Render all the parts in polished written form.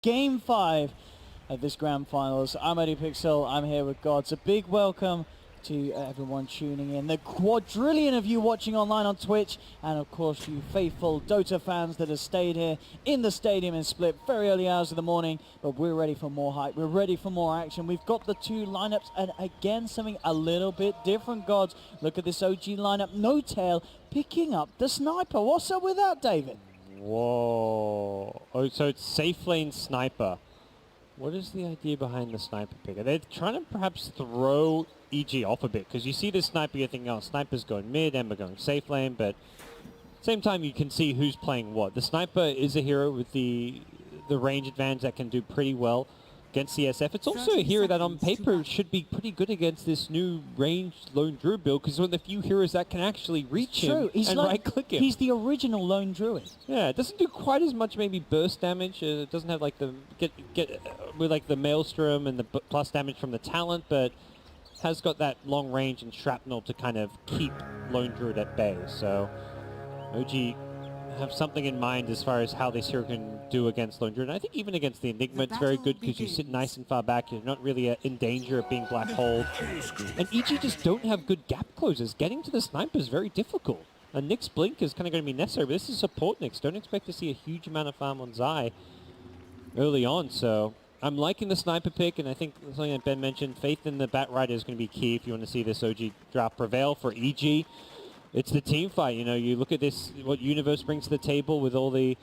Game 5 of this Grand Finals. I'm Eddie Pixel, I'm here with Gods. A big welcome to everyone tuning in. The quadrillion of you watching online on Twitch, and of course you faithful Dota fans that have stayed here in the stadium in Split very early hours of the morning. But we're ready for more hype, we're ready for more action. We've got the two lineups, and again something a little bit different, Gods. Look at this OG lineup. No Tail picking up the sniper. What's up with that, David? Whoa. Oh, so it's safe lane sniper. What is the idea behind the sniper pick? Are they trying to perhaps throw EG off a bit? Because you see this sniper, you're thinking, oh, sniper's going mid, Ember going safe lane, but at the same time you can see who's playing what. The sniper is a hero with the range advantage that can do pretty well against CSF. It's also a hero that on paper should be pretty good against this new ranged Lone Druid build, because one of the few heroes that can actually reach him and right-click him. He's the original Lone Druid. Yeah, it doesn't do quite as much maybe burst damage. It doesn't have like the with like the Maelstrom and the plus damage from the talent, but has got that long range and shrapnel to kind of keep Lone Druid at bay. So OG have something in mind as far as how this hero can do against Lone Druid. And I think even against the Enigma, it's very good because you sit nice and far back. You're not really in danger of being black holed. And EG just don't have good gap closers. Getting to the sniper is very difficult. And Nyx Blink is kind of going to be necessary, but this is support Nyx. Don't expect to see a huge amount of farm on Zai early on. So I'm liking the sniper pick, and I think something that Ben mentioned, faith in the Bat Rider is going to be key if you want to see this OG draft prevail for EG. It's the team fight, you know, you look at this, what Universe brings to the table with all the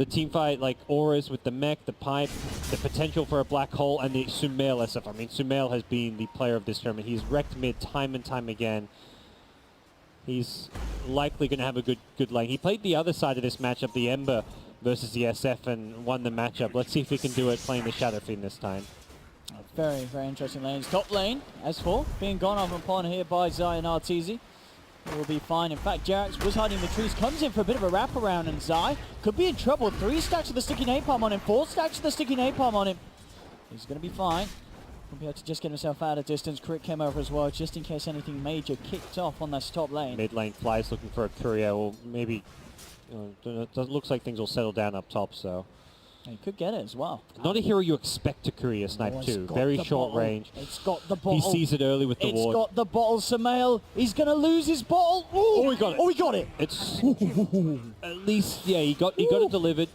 team fight, like auras with the mech, the pipe, the potential for a black hole, and the Sumail SF. I mean, Sumail has been the player of this tournament. He's wrecked mid time and time again. He's likely going to have a good lane. He played the other side of this matchup, the Ember versus the SF, and won the matchup. Let's see if he can do it playing the Shadow Fiend this time. Very, very interesting lanes. Top lane, S4, being gone off upon here by Zai and Arteezy. Will be fine. In fact, Jerax was hiding in the trees, comes in for a bit of a wraparound, and Zai could be in trouble. 3 stacks of the sticky napalm on him, 4 stacks of the sticky napalm on him. He's going to be fine. He'll be able to just get himself out of distance. Crit came over as well, just in case anything major kicked off on this top lane. Mid lane Fly's looking for a courier, or maybe, you know, it looks like things will settle down up top, so. He could get it as well. Not a hero you expect to courier snipe too. Very short range. It's got the bottle. He sees it early with the ward. It's got the bottle. Sumail, he's going to lose his bottle. Ooh. Oh, he got it. Oh, he got it. It's at least, yeah, he got it delivered.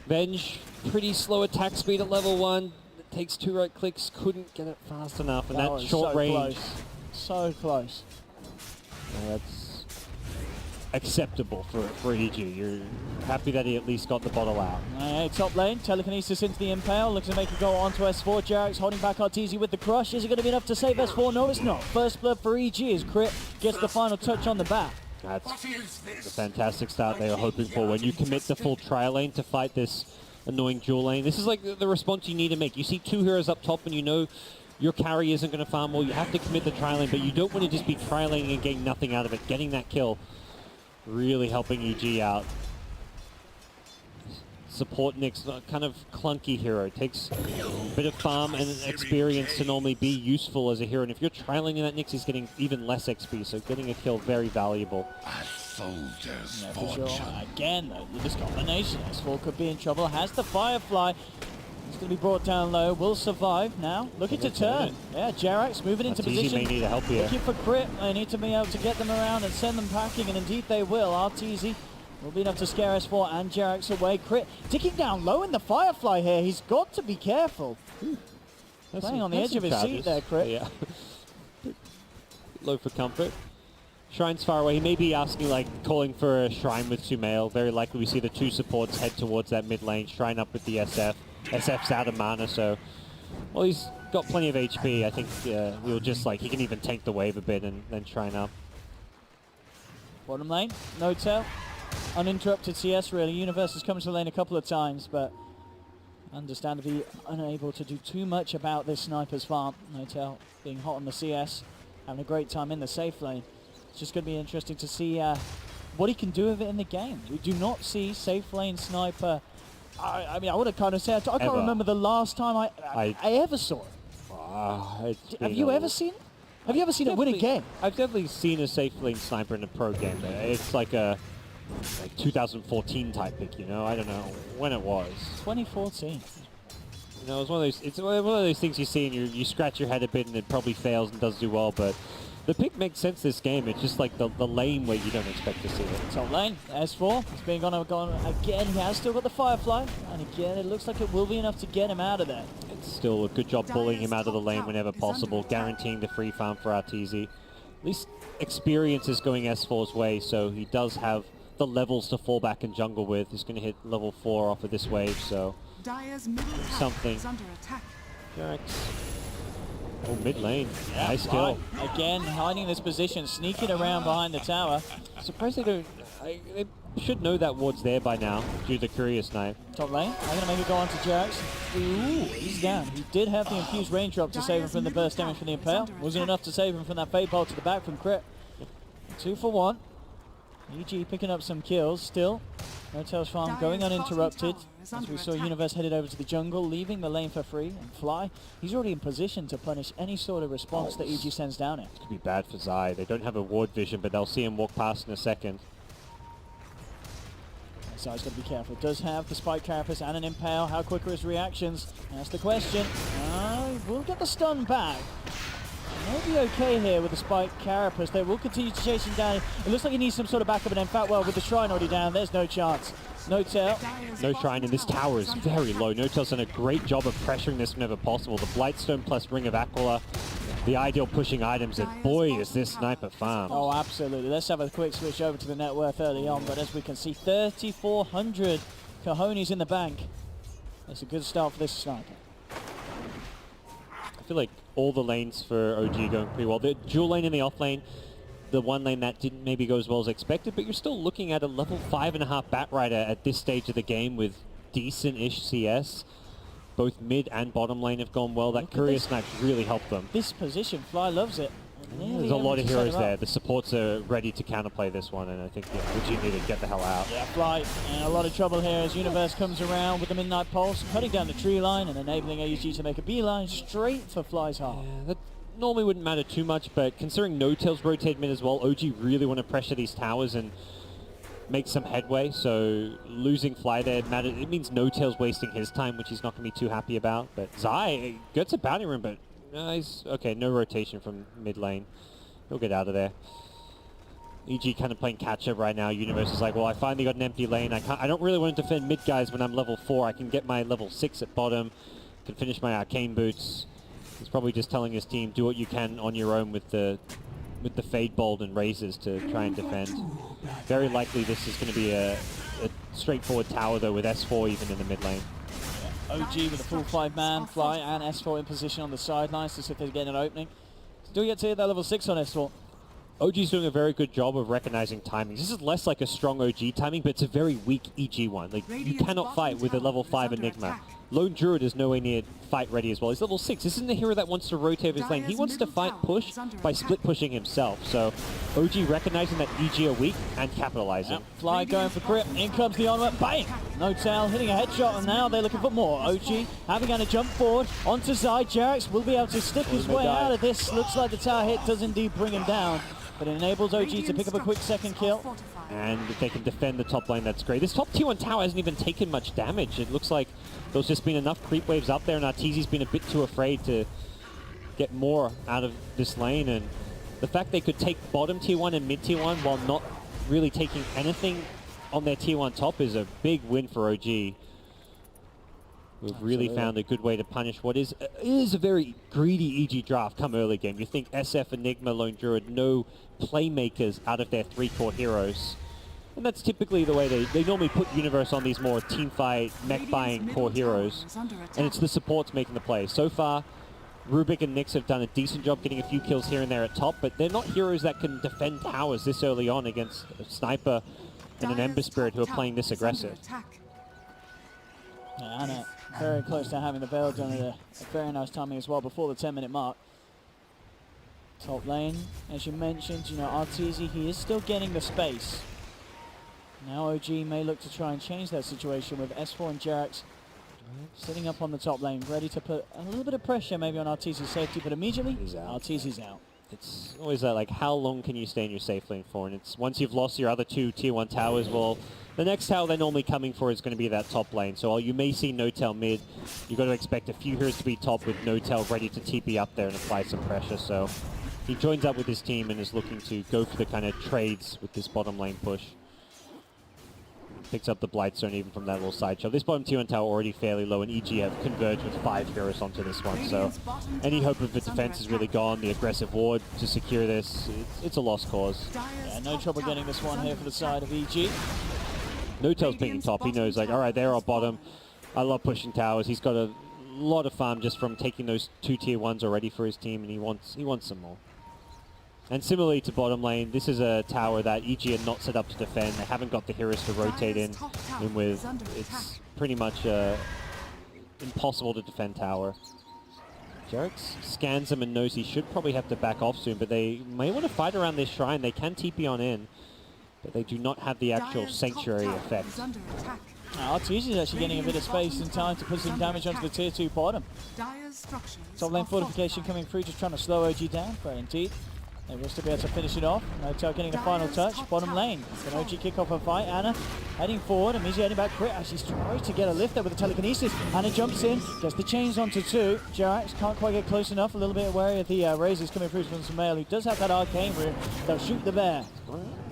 Venge, pretty slow attack speed at level 1. It takes 2 right clicks. Couldn't get it fast enough. And that short so range. Close. So close. That's acceptable for EG. You're happy that he at least got the bottle out. Top lane, telekinesis into the impale, looks to make it go onto S4. Jerax holding back Arteezy with the crush. Is it going to be enough to save S4? No, it's not. First blood for EG as Crit gets the final touch on the bat. That's the fantastic start they were hoping for. When you commit the full tri lane to fight this annoying dual lane, this is like the response you need to make. You see 2 heroes up top and you know your carry isn't going to farm well. You have to commit the tri lane, but you don't want to just be tri laning and getting nothing out of it. Getting that kill really helping EG out. Support Nyx, kind of clunky hero. Takes a bit of farm and experience to normally be useful as a hero. And if you're trailing in that Nyx, he's getting even less XP. So getting a kill, very valuable. Yeah, for sure. Again, though, this combination, S4 could be in trouble. Has the Firefly. It's going to be brought down low. Will survive now. Looking to turn. Yeah, Jerax moving into position. may need a help here. Looking for Crit. They need to be able to get them around and send them packing, and indeed they will. Arteezy will be enough to scare S4 and Jerax away. Crit ticking down low in the Firefly here. He's got to be careful. Playing on the edge of his seat there, Crit. Yeah. Low for comfort. Shrine's far away. He may be asking, like, calling for a Shrine with Sumail. Very likely we see the 2 supports head towards that mid lane. Shrine up with the SF. SF's out of mana, so, well, he's got plenty of HP. I think he'll just, like, he can even tank the wave a bit and then Shrine up. Bottom lane, no tail. Uninterrupted CS, really. Universe has come to the lane a couple of times, but understandably unable to do too much about this sniper's farm. No tail being hot on the CS, having a great time in the safe lane. It's just going to be interesting to see what he can do with it in the game. We do not see safe lane sniper. I mean, I would have kind of said, I can't remember the last time I ever saw it. Have you ever seen it? Have you ever seen it win a game? I've definitely seen a safe lane sniper in a pro game. It's like a 2014 type pick, you know? I don't know when it was. 2014. You know, it's one of those things you see and you scratch your head a bit and it probably fails and does do well, but the pick makes sense this game. It's just like the lane where you don't expect to see it. Top lane, S4, he's being gone again. He has still got the Firefly, and again, it looks like it will be enough to get him out of there. It's still a good job bullying him out of the lane whenever possible, guaranteeing the free farm for Arteezy. At least experience is going S4's way, so he does have the levels to fall back in jungle with. He's going to hit level 4 off of this wave, so something. Jarex. Oh, mid lane. Yeah, nice kill. Again, hiding this position, sneaking around behind the tower. Surprised they don't... they should know that ward's there by now, due to the Courier Snipe. Top lane, I'm going to make it go on to Jarex. Ooh, he's down. He did have the infused raindrop to save him from the burst damage from the Impale. Wasn't enough to save him from that Fade Bolt to the back from Crit. 2 for 1. EG picking up some kills still. Notel's farm going uninterrupted. As we saw, Universe headed over to the jungle, leaving the lane for free. And Fly, he's already in position to punish any sort of response that EG sends down it. This could be bad for Zai. They don't have a ward vision, but they'll see him walk past in a second. Zai's got to be careful. Does have the Spike Carapace and an Impale. How quick are his reactions? That's the question. We'll get the stun back. Maybe okay here with the Spike Carapace. They will continue to chase him down. It looks like he needs some sort of backup, and in fact, well, with the Shrine already down, there's no chance. Notel. No Shrine, and this tower is very low. Notel's done a great job of pressuring this whenever possible. The Blightstone plus Ring of Aquila, the ideal pushing items, and boy, is this sniper farm. Oh, absolutely. Let's have a quick switch over to the net worth early on, but as we can see, 3,400 cojones in the bank. That's a good start for this sniper. I feel like all the lanes for OG are going pretty well. The dual lane and the off lane, the one lane that didn't maybe go as well as expected, but you're still looking at a level 5.5 Batrider at this stage of the game with decent-ish CS. Both mid and bottom lane have gone well. That Courier Snipe's really helped them. This position, Fly loves it. There's a lot of heroes there. The supports are ready to counterplay this one, and I think OG need to get the hell out. Yeah, Fly in a lot of trouble here as Universe comes around with the Midnight Pulse, cutting down the tree line and enabling AUG to make a beeline straight for Fly's heart. Yeah, that normally wouldn't matter too much, but considering No-Tails rotate mid as well, OG really want to pressure these towers and make some headway, so losing Fly there matters. It means No-Tails wasting his time, which he's not going to be too happy about. But Zai gets a bounty room, but nice. Okay, no rotation from mid lane. He'll get out of there. EG kind of playing catch-up right now. Universe is like, well, I finally got an empty lane. I don't really want to defend mid guys when I'm level 4. I can get my level 6 at bottom. Can finish my arcane boots. He's probably just telling his team, do what you can on your own with the Fade Bolt and Razors to try and defend. Very likely this is going to be a straightforward tower, though, with S4 even in the mid lane. OG with a full 5-man, Fly and S4 in position on the sidelines to see if they get an opening. Still yet to hit that level 6 on S4. OG's doing a very good job of recognizing timings. This is less like a strong OG timing, but it's a very weak EG one. Like, you cannot fight with a level 5 Enigma. Lone Druid is nowhere near fight ready as well. He's level 6. This isn't a hero that wants to rotate his lane. He wants to fight push by split pushing himself. So OG recognizing that EG are weak and capitalizing. Yep. Fly going for grip. In comes the armor. Bang! Notel hitting a headshot, and now they're looking for more. OG having to jump forward onto Zai. Jarex will be able to stick his way out of this. Looks like the tower hit does indeed bring him down, but it enables OG to pick up a quick second kill. And if they can defend the top lane, that's great. This top tier 1 tower hasn't even taken much damage. It looks like there's just been enough creep waves up there, and Arteezy's been a bit too afraid to get more out of this lane. And the fact they could take bottom tier 1 and mid tier 1 while not really taking anything on their tier 1 top is a big win for OG. We've really found a good way to punish what is a very greedy EG draft come early game. You think SF, Enigma, Lone Druid, no playmakers out of their 3 core heroes. And that's typically the way they normally put Universe on these more team fight, mech buying core heroes. And it's the supports making the plays. So far, Rubik and Nyx have done a decent job getting a few kills here and there at top, but they're not heroes that can defend towers this early on against a Sniper and an Ember Spirit who are playing this aggressive. Anna very close to having the Veil done at a very nice timing as well before the 10-minute mark. Top lane, as you mentioned, you know, Arteezy, he is still getting the space. Now OG may look to try and change that situation with S4 and Jarex sitting up on the top lane, ready to put a little bit of pressure maybe on Arteezy's safety, but immediately Arteezy's out. it's always that, like, how long can you stay in your safe lane for? And it's once you've lost your other 2 tier 1 towers, well, the next tower they're normally coming for is going to be that top lane. So while you may see Notel mid, you've got to expect a few heroes to be top with Notel ready to TP up there and apply some pressure. So he joins up with his team and is looking to go for the kind of trades with this bottom lane push. Picks up the Blight Zone even from that little side shot. This bottom tier 1 tower already fairly low, and EG have converged with 5 heroes onto this one. So any hope of the defense is really gone. The aggressive ward to secure this, it's a lost cause. Yeah, no trouble getting this one here for the side of EG. Notel's picking top. He knows, like, all right, they're our bottom. I love pushing towers. He's got a lot of farm just from taking those 2 tier 1s already for his team, and he wants some more. And similarly to bottom lane, this is a tower that EG are not set up to defend. They haven't got the heroes to rotate in with. It's pretty much impossible to defend tower. Jarex scans him and knows he should probably have to back off soon, but they may want to fight around this shrine. They can TP on in, but they do not have the actual sanctuary effect. RTS is actually getting a bit of space in time to put some damage onto the tier 2 bottom. Top lane fortification coming through, just trying to slow OG down, but indeed they will still be able to finish it off. Notel getting the final touch. Bottom lane. Can OG kick off a fight? Anna heading forward. Amizi heading back. Crit actually tries to get a lift there with the telekinesis. Anna jumps in, gets the chains onto 2. Jarax can't quite get close enough. A little bit wary of the razors coming through from Sumail, who does have that arcane room. They'll shoot the bear,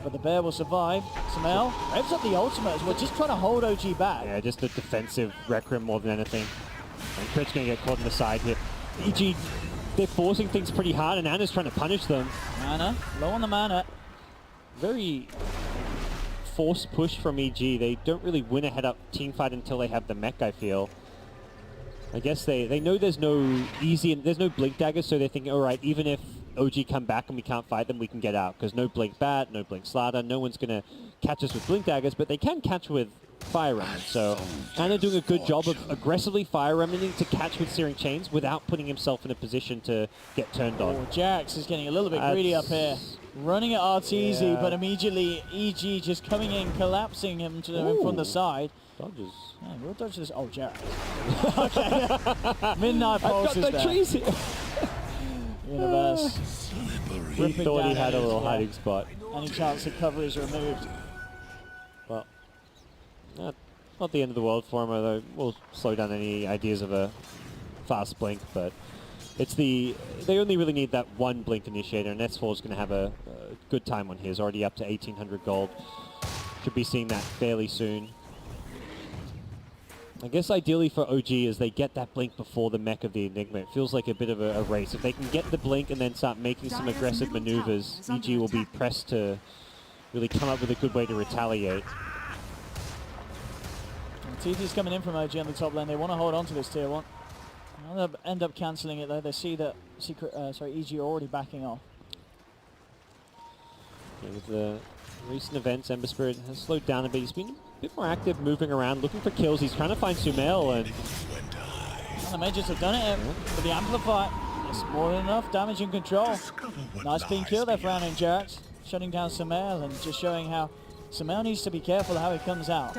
but the bear will survive. Sumail revs up the ultimate as well, just trying to hold OG back. Yeah, just a defensive Requiem more than anything. And Crit's going to get caught in the side here. EG, they're forcing things pretty hard, and Anna's trying to punish them. Anna, low on the mana. Very forced push from EG. They don't really win a head-up teamfight until they have the mech, I feel. I guess they know there's no blink daggers, so they're thinking, all right, even if OG come back and we can't fight them, we can get out. Because no blink bat, no blink slaughter, no one's going to catch us with blink daggers, but they can catch with fire remnant. So Anna doing a good job of aggressively fire remnanting to catch with searing chains without putting himself in a position to get turned on. Oh, Jax is getting a little bit greedy up here. Running at RTS, but immediately EG just coming in, collapsing him to him from the side. Dodges. Yeah, we'll dodge this. Oh, Jax. Okay. Midnight Pulse is there. Trees here. Universe. He thought he had a little hiding spot. Any chance the cover is removed. Well, not the end of the world for him, although we'll slow down any ideas of a fast blink, but they only really need that one blink initiator, and S4 is going to have a good time on his, already up to 1800 gold. Should be seeing that fairly soon. I guess ideally for OG is they get that blink before the mech of the Enigma. It feels like a bit of a race. If they can get the blink and then start making some aggressive maneuvers, EG will be pressed to really come up with a good way to retaliate. TT's coming in from OG on the top lane. They want to hold on to this tier 1. They'll end up cancelling it though. They see that EG are already backing off. Yeah, with the recent events, Ember Spirit has slowed down a bit. He's been a bit more active, moving around, looking for kills. He's trying to find Sumail, and the Mages have done it for the Amplify. It's more than enough damage and control. Nice clean kill there for Anna and Jarex, shutting down Sumail and just showing how Sumail needs to be careful how he comes out.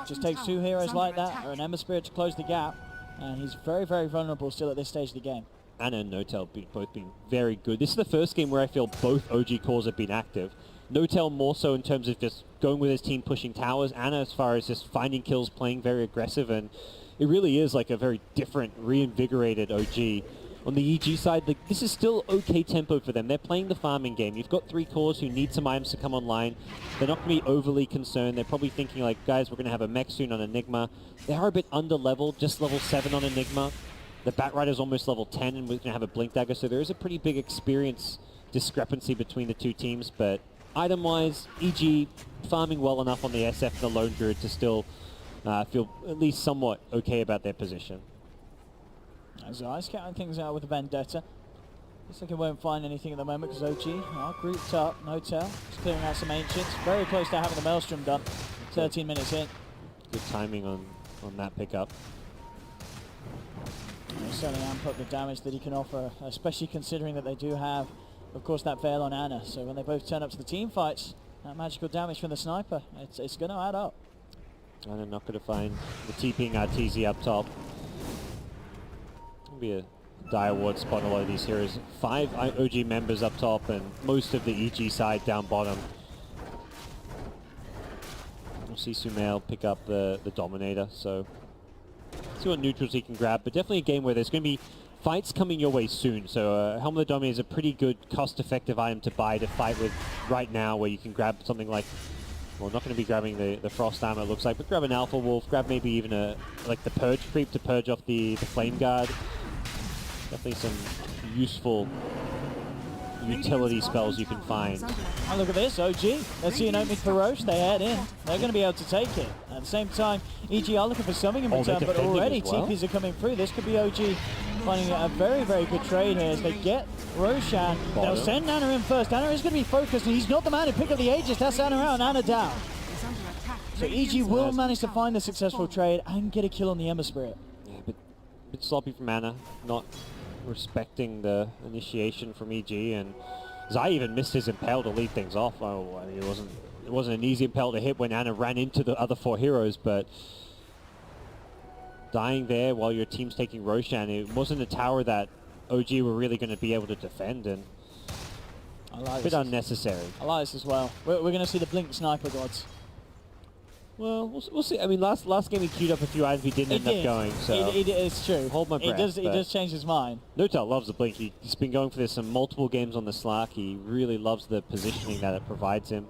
Just takes 2 heroes like that, or an Ember Spirit to close the gap, and he's very, very vulnerable still at this stage of the game. Anna and Notel both been very good. This is the first game where I feel both OG cores have been active. Notel more so in terms of just going with his team pushing towers. Anna as far as just finding kills, playing very aggressive, and it really is like a very different, reinvigorated OG. On the EG side, this is still okay tempo for them. They're playing the farming game. You've got 3 cores who need some items to come online. They're not going to be overly concerned. They're probably thinking like, guys, we're going to have a mech soon on Enigma. They are a bit under level, just level 7 on Enigma. The Batrider's almost level 10, and we're going to have a Blink Dagger, so there is a pretty big experience discrepancy between the 2 teams, but item-wise, EG farming well enough on the SF and the Lone Druid to still feel at least somewhat okay about their position. As I scouting things out with the Vendetta. Looks like it won't find anything at the moment because OG are grouped up. Notel just clearing out some Ancients. Very close to having the Maelstrom done. 13 minutes in. Good timing on that pickup. He'll certainly amp up the damage that he can offer, especially considering that they do have, of course, that Veil on Anna. So when they both turn up to the team fights, that magical damage from the sniper, it's going to add up. Anna not going to find the TPing Arteezy up top. Be a Dire Ward spawn a lot of these heroes. 5 OG members up top and most of the EG side down bottom. We'll see Sumail pick up the Dominator, so see what neutrals he can grab, but definitely a game where there's going to be fights coming your way soon. So Helmet of the Dominator is a pretty good cost-effective item to buy to fight with right now, where you can grab something like, well, not going to be grabbing the Frost Armor, it looks like, but grab an Alpha Wolf, grab maybe even like the Purge Creep to purge off the Flame Guard. Definitely some useful utility spells you can find. Oh, look at this, OG. Let's see an opening for Roche. They head in. They're going to be able to take it. At the same time, EG are looking for something in return, but already TPs are coming through. This could be OG finding a very, very good trade here as they get Roshan. They'll send Nana in first. Nana is going to be focused, and he's not the man who picked up the Aegis. That's Nana out, Nana down. So EG will manage to find the successful trade and get a kill on the Ember Spirit. Yeah, but a bit sloppy from Nana, not respecting the initiation from EG, and Zai even missed his impale to lead things off. Oh, I mean, it wasn't an easy impale to hit when Anna ran into the other 4 heroes, but dying there while your team's taking Roshan, it wasn't a tower that OG were really going to be able to defend, and a bit unnecessary. I like this as well. We're going to see the Blink Sniper gods. Well, we'll see. I mean, last game he queued up a few items he didn't end up going, so it's true. Hold my breath. He does change his mind. Notel loves the Blink. He's been going for this in multiple games on the Slark. He really loves the positioning that it provides him.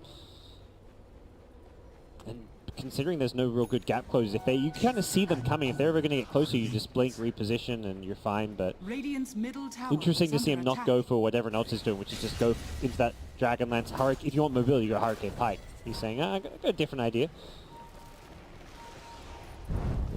And considering there's no real good gap closes, you kind of see them coming. If they're ever going to get closer, you just blink, reposition, and you're fine. But interesting to see him not go for what everyone else is doing, which is just go into that Dragonlance Hurricane. If you want mobility, you go Hurricane Pike. He's saying, I got a different idea.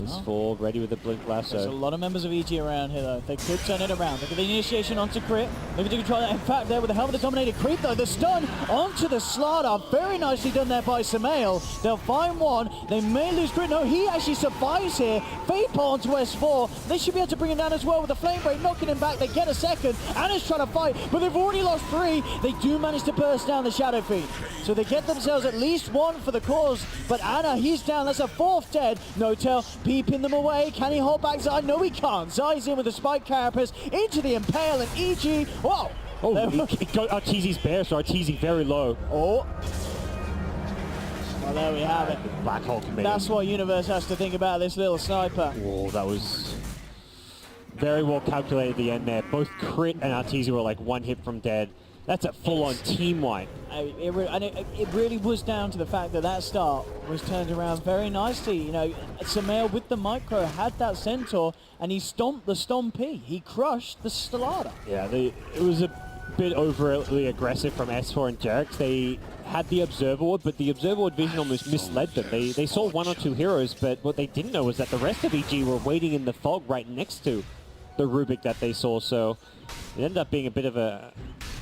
Is Ford ready with the Blink Lasso? There's a lot of members of EG around here, though. They could turn it around. Look at the initiation onto Crit. Looking to control that. In fact, there with the Helmet of the Dominator Creep, though. The stun onto the Slardar. Very nicely done there by Sumail. They'll find one. They may lose Crit. No, he actually survives here. Fade onto S4. They should be able to bring him down as well with the Flame Break, knocking him back. They get a second. Anna's trying to fight, but they've already lost 3. They do manage to burst down the Shadow Fiend. So they get themselves at least 1 for the cause. But Anna, he's down. That's a 4th dead. Notel peeping them away. Can he hold back Zai? No, he can't. Zai's in with the Spike Carapace into the Impale, and EG, whoa! Oh, he got Arteezy's bear, so Arteezy very low. Oh. Well, there we have it. Black Hole committee. That's what Universe has to think about this little sniper. Oh, that was very well calculated at the end there. Both Crit and Arteezy were like 1 hit from dead. That's a full-on team wipe. It really was down to the fact that start was turned around very nicely. You know, Sumail with the micro had that Centaur, and he stomped the Stompy. He crushed the Stalada. Yeah, it was a bit overly aggressive from S4 and Jerks. They had the Observer Ward, but the Observer Ward vision almost misled them. They saw 1 or 2 heroes, but what they didn't know was that the rest of EG were waiting in the fog right next to the Rubik that they saw, so it ended up being a bit of a,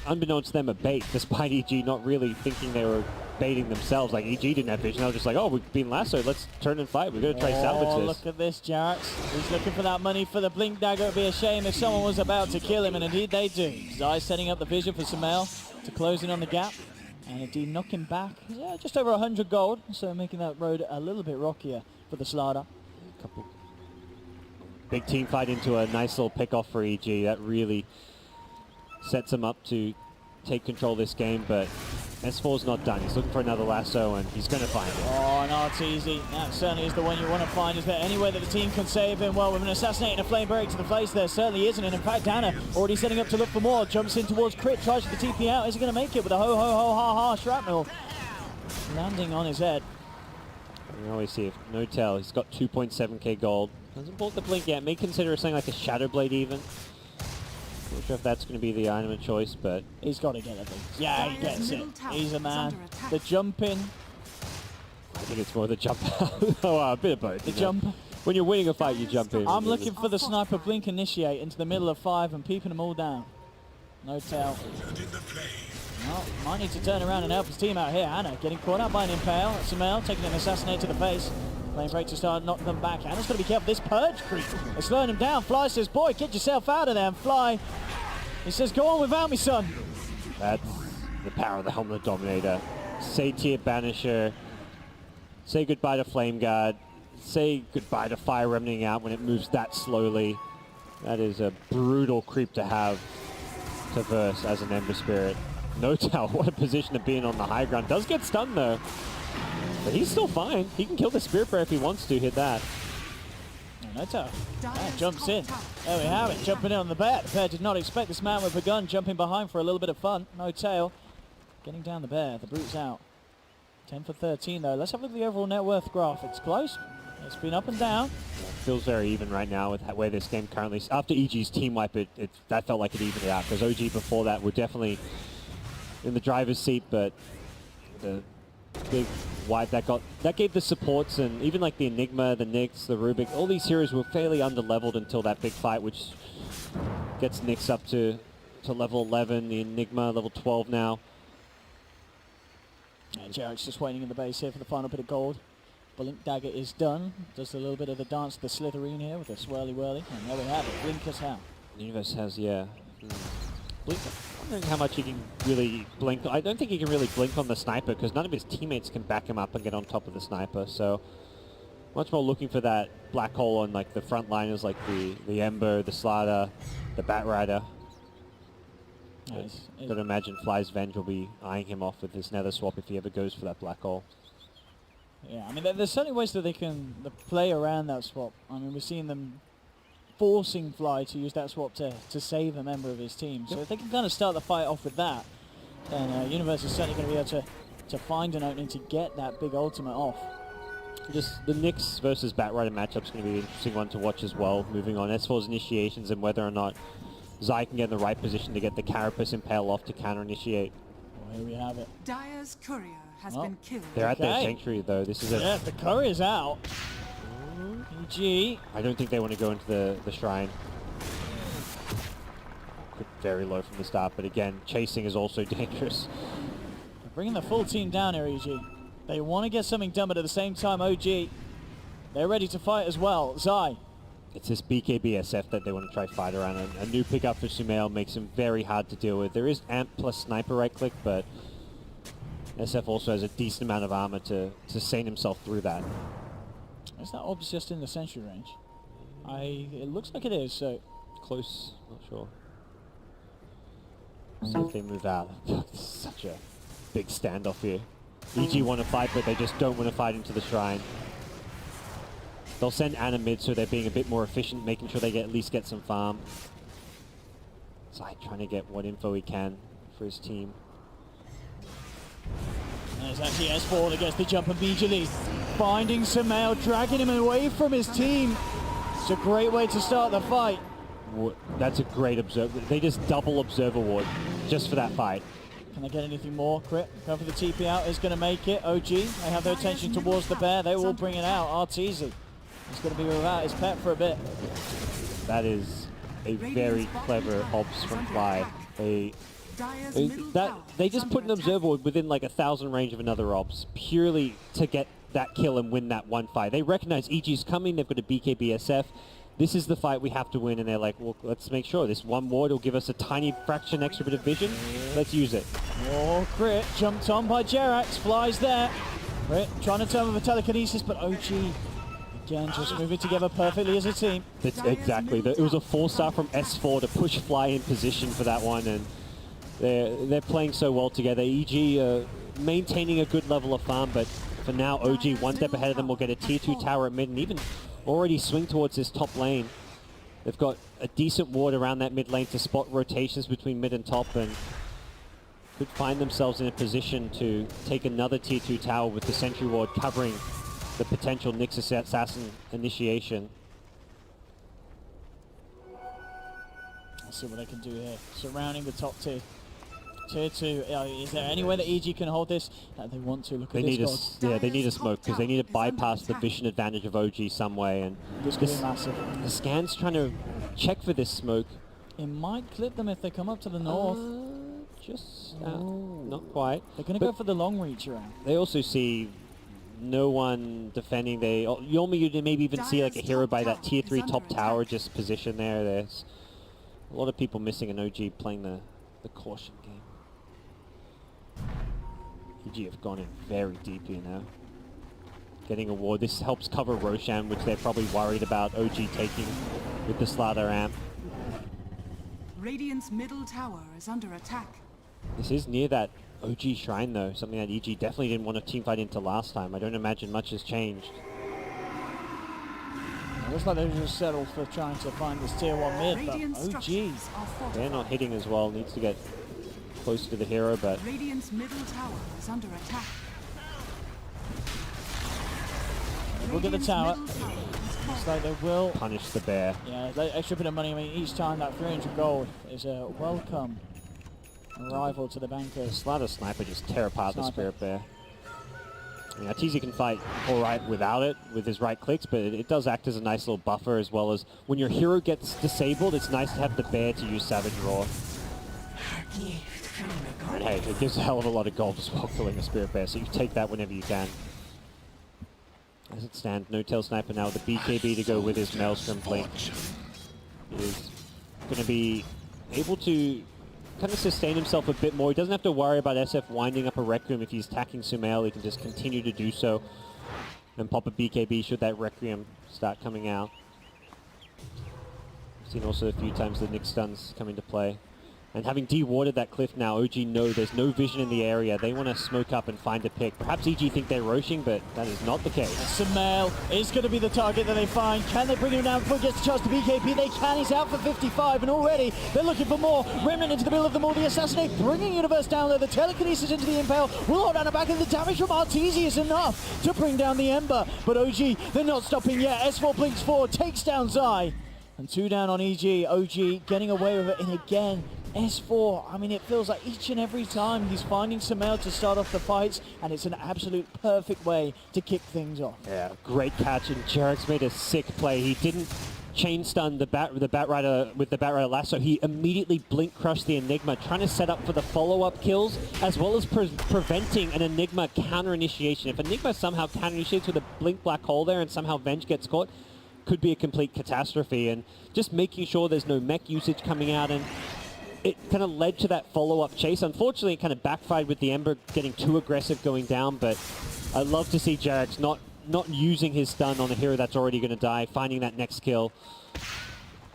unbeknownst to them, a bait, despite EG not really thinking they were baiting themselves. Like, EG didn't have vision. They were just like, oh, we've been lassoed, let's turn and fight. We're going to try salvage this. Look at this, Jarrett. He's looking for that money for the Blink Dagger. It would be a shame if someone was about to kill him, and indeed they do. Zai setting up the vision for Sumail to close in on the gap, and indeed knock him back. Yeah, just over 100 gold, so making that road a little bit rockier for the Slardar. Couple big team fight into a nice little pick-off for EG. That really sets him up to take control of this game, but S4's not done. He's looking for another lasso, and he's going to find it. Oh, no, it's easy. That certainly is the one you want to find. Is there any way that the team can save him? Well, with an assassinate and a flame break to the face, there certainly isn't. And in fact, Dana already setting up to look for more. Jumps in towards Crit, tries for the TP out. Is he going to make it with a ho-ho-ho-ha-ha shrapnel landing on his head? We always see if Notel, he's got 2.7k gold. Hasn't bought the Blink yet. May consider something like a Shadow Blade even. Not sure if that's going to be the item of choice, but he's got to get it. Yeah, he gets it. He's a man. The jump in. I think it's more the jump out. Oh, a bit of both. The jump. When you're winning a fight, you jump in. I'm looking for the sniper Blink initiate into the middle of 5 and peeping them all down. No tell. Well, might need to turn around and help his team out here. Anna getting caught up by an Impale. Sumail taking an assassinate to the face. Flame break to start, knock them back. Anna's got to be careful. This Purge creep is slowing him down. Fly says, boy, get yourself out of there. And Fly, he says, go on without me, son. That's the power of the Helmet of the Dominator. Say to your Banisher. Say goodbye to Flame Guard. Say goodbye to Fire Remnanting out when it moves that slowly. That is a brutal creep to have to verse as an Ember Spirit. No doubt, what a position to be in on the high ground. Does get stunned though, but he's still fine. He can kill the Spirit Bear if he wants to, hit that. No doubt. Jumps in. There we have it, jumping in on the bear. The bear did not expect this man with a gun jumping behind for a little bit of fun. No tail. Getting down the bear, the brute's out. 10 for 13 though. Let's have a look at the overall net worth graph. It's close. It's been up and down. Feels very even right now with where this game currently is. After EG's team wipe, that felt like it evened it out, because OG before that were definitely in the driver's seat, but the big wipe that gave the supports, and even like the Enigma, the Nyx, the Rubik, all these heroes were fairly underleveled until that big fight, which gets Nyx up to level 11, the Enigma level 12 now. And Jarek's just waiting in the base here for the final bit of gold. Blink Dagger is done. Does a little bit of the dance of the Slytherin here with a swirly whirly. And there we have it. Blink us out. The Universe has, yeah. Blink. I'm wondering how much he can really blink. I don't think he can really blink on the sniper, because none of his teammates can back him up and get on top of the sniper. So much more looking for that black hole on like the front liners, like the Ember, the Slaughter, the Batrider. Got to imagine Fly's Venge will be eyeing him off with his nether swap if he ever goes for that black hole. Yeah, I mean, there's certainly ways that they can play around that swap. I mean, we're seeing them forcing Fly to use that swap to save a member of his team. So if they can kind of start the fight off with that, then Universe is certainly going to be able to find an opening to get that big ultimate off. Just the Nyx versus Batrider matchup is going to be an interesting one to watch as well, moving on. S4's initiations and whether or not Zai can get in the right position to get the Carapace Impale off to counter-initiate. Well, here we have it. Dire's courier has been killed. They're at their sanctuary though. This is yeah, the courier's out. EG. I don't think they want to go into the shrine. Very low from the start, but again, chasing is also dangerous. They're bringing the full team down here, EG. They want to get something done, but at the same time, OG, they're ready to fight as well. Zai. It's this BKBSF that they want to try fight around. A new pickup for Sumail makes him very hard to deal with. There is Amp plus Sniper right click, but SF also has a decent amount of armor to sustain himself through that. Is that obs just in the sentry range? It looks like it is, so... Close, not sure. See if they move out. This is such a big standoff here. EG want to fight, but they just don't want to fight into the shrine. They'll send Ana mid, so they're being a bit more efficient, making sure they at least get some farm. Zai trying to get what info he can for his team. There's actually S4 that gets the jump immediately. Finding Sumail, dragging him away from his team. It's a great way to start the fight. That's a great observer. They just double observer ward just for that fight. Can they get anything more? Crit, go for the TP out, is going to make it. OG, they have their attention towards the bear. They will bring it out. Arteezy. He's going to be without his pet for a bit. That is a very clever obs from Fly. They just put an observer within like 1,000 range of another obs, purely to get that kill and win that one fight. They recognize EG's coming, they've got a BKBSF. This is the fight we have to win, and they're like, well, let's make sure. This one ward will give us a tiny fraction extra bit of vision. Let's use it. Oh, Crit jumped on by Jerax, Flies there. Crit trying to turn with a telekinesis, but OG again just moving together perfectly as a team. That's exactly. It was a 4-star from S4 to push Fly in position for that one, and they're playing so well together. EG maintaining a good level of farm, but for now, OG one step ahead of them will get a tier 2 tower at mid and even already swing towards this top lane. They've got a decent ward around that mid lane to spot rotations between mid and top, and could find themselves in a position to take another tier 2 tower with the sentry ward covering the potential Nyx assassin initiation. Let's see what they can do here. Surrounding the top tier. Tier 2, is there any way that EG can hold this? They want to. Look at this. They need a smoke, because they need to bypass the vision advantage of OG some way. And this could be massive. The scan's trying to check for this smoke. It might clip them if they come up to the north. Not quite. They're going to go for the long reach around. They also see no one defending. You maybe even see like a hero by that tier 3 top tower just positioned there. There's a lot of people missing an OG playing the caution game. EG have gone in very deep here now. Getting a ward. This helps cover Roshan, which they're probably worried about OG taking with the Slaughter amp. Radiant's middle tower is under attack. This is near that OG shrine though, something that EG definitely didn't want to teamfight into last time. I don't imagine much has changed. It looks like they just settled for trying to find this tier 1 mid, Radiant but OG. structures are fortified. They're not hitting as well, needs to get closer to the hero, but Radiant's middle tower is under attack. Look at the Radiant's tower. middle tower is Looks fallen. like they will. punish the bear. Yeah, that extra bit of money. I mean, each time that 300 gold is a welcome arrival to the bankers. Slider Sniper just tear apart the Sniper. Spirit Bear. I mean, Arteezy can fight alright without it, with his right clicks, but it does act as a nice little buffer, as well as when your hero gets disabled, it's nice to have the bear to use Savage Roar. And hey, it gives a hell of a lot of gold as well, killing a Spirit Bear, so you take that whenever you can. As it stands, No Tail Sniper now with the BKB to go with his Maelstrom Blink. Is going to be able to kind of sustain himself a bit more. He doesn't have to worry about SF winding up a Requiem. If he's attacking Sumail, he can just continue to do so and pop a BKB should that Requiem start coming out. We've seen also a few times the Nyx stuns come into play. And having de-warded that cliff now, OG know there's no vision in the area. They want to smoke up and find a pick. Perhaps EG think they're roaching, but that is not the case. Sumail is going to be the target that they find. Can they bring him down before he gets the chance to BKB? They can. He's out for 55, and already they're looking for more. Remnant into the middle of them all. The Assassinate bringing Universe down there. The telekinesis into the Impale will hold down the back, and the damage from Arteezy is enough to bring down the Ember. But OG, they're not stopping yet. S4 blinks forward, takes down Zai. And 2 down on EG. OG getting away with it, and again, S4, I mean, it feels like each and every time he's finding Sumail to start off the fights, and it's an absolute perfect way to kick things off. Yeah, great catch, and Jarek's made a sick play. He didn't chain stun the Bat Rider with the Bat Rider lasso. He immediately blink crushed the Enigma, trying to set up for the follow-up kills, as well as preventing an Enigma counter initiation. If Enigma somehow counter initiates with a blink black hole there, and somehow Venge gets caught, could be a complete catastrophe. And just making sure there's no mech usage coming out, and it kind of led to that follow-up chase. Unfortunately, it kind of backfired with the Ember getting too aggressive going down, but I'd love to see Jarek's not using his stun on a hero that's already going to die, finding that next kill.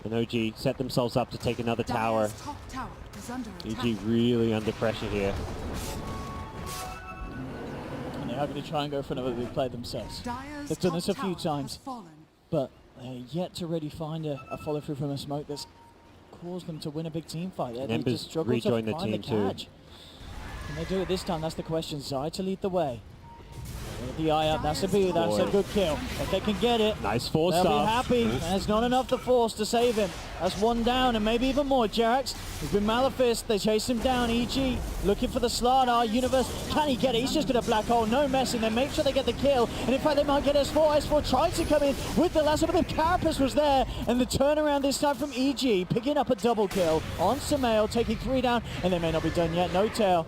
And OG set themselves up to take another tower. Dire's top tower is under attack. OG really under pressure here. And they're having to try and go for another big play themselves. Dire's They've done this a top few tower times, has fallen. but they're yet to really find a follow-through from a smoke that's caused them to win a big team fight. They Ember's just struggle to rejoined the find the team too. catch. Can they do it this time? That's the question. Zai to lead the way. With the eye up, that's a good kill. If they can get it, Nice force they'll be stuff. happy. There's not enough to force to save him. That's 1 down, and maybe even more. Jarek's, he's been Maleficed. They chase him down. EG looking for the Slardar. Universe, can he get it? He's just got a black hole. No messing. They make sure they get the kill. And in fact, they might get S4. S4 tried to come in with the lasso, but the Carapace was there. And the turnaround this time from EG, picking up a double kill on Sumail, taking 3 down. And they may not be done yet. No Tail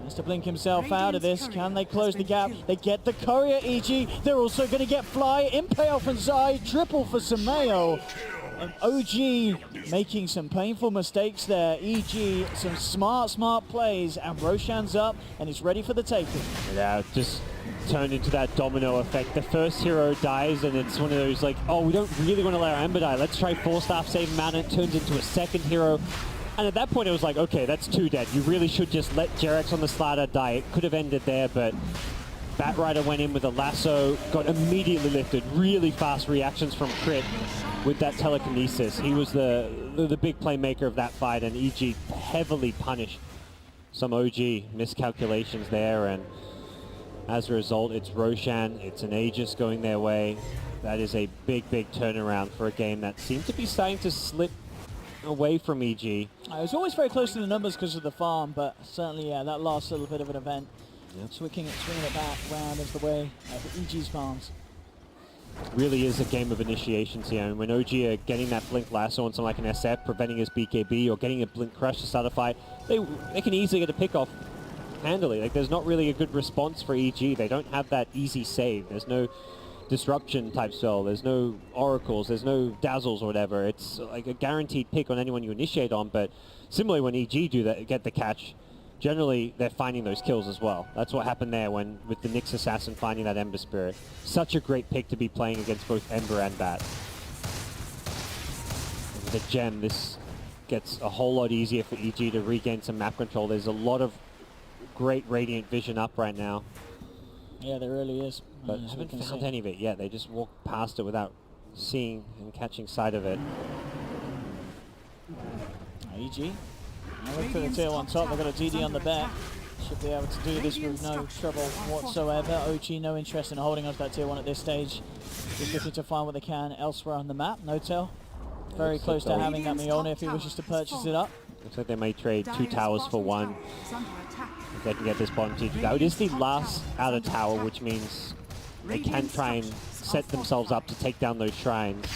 has to blink himself out of this. Can they close the gap? They get the Courier, EG. They're also going to get Fly, Impale from Zai, triple for Sumail. And OG making some painful mistakes there. EG, some smart plays, and Roshan's up, and he's ready for the taking. Yeah, just turned into that domino effect. The first hero dies, and it's one of those like, oh, we don't really want to let our Ember die. Let's try 4-staff, save him out, and it turns into a second hero. And at that point, it was like, okay, that's 2 dead. You really should just let Jarek's on the slider die. It could have ended there, but Bat Rider went in with a lasso, got immediately lifted. Really fast reactions from Crit with that telekinesis. He was the big playmaker of that fight, and EG heavily punished some OG miscalculations there. And as a result, it's Roshan, it's an Aegis going their way. That is a big turnaround for a game that seemed to be starting to slip away from EG. It was always very close to the numbers because of the farm, but certainly, yeah, that last little bit of an event. Yep. Swinging it back round is the way of EG's farms. Really is a game of initiations here, and when OG are getting that Blink Lasso on something like an SF, preventing his BKB, or getting a Blink Crush to start a fight, they can easily get a pick off handily. Like, there's not really a good response for EG. They don't have that easy save. There's no disruption type spell, there's no oracles, there's no dazzles or whatever. It's like a guaranteed pick on anyone you initiate on, but similarly when EG do that, get the catch, generally they're finding those kills as well. That's what happened there when with the Nyx Assassin finding that Ember Spirit. Such a great pick to be playing against both Ember and Bat. And the gem, this gets a whole lot easier for EG to regain some map control. There's a lot of great Radiant vision up right now. Yeah, there really is. But as we haven't can found see. any of it yet. They just walk past it without seeing and catching sight of it. EG. Now look for the tier 1 top. They've got a DD on the back. Should be able to do this with no trouble whatsoever. OG, no interest in holding on to that tier 1 at this stage. Just looking to find what they can elsewhere on the map. No-tail. Very close to having that Miona if he wishes to purchase it up. Looks like they may trade 2 towers for 1. If they can get this bottom tier 2 down. It is the last outer tower, which means they can try and set themselves up to take down those shrines.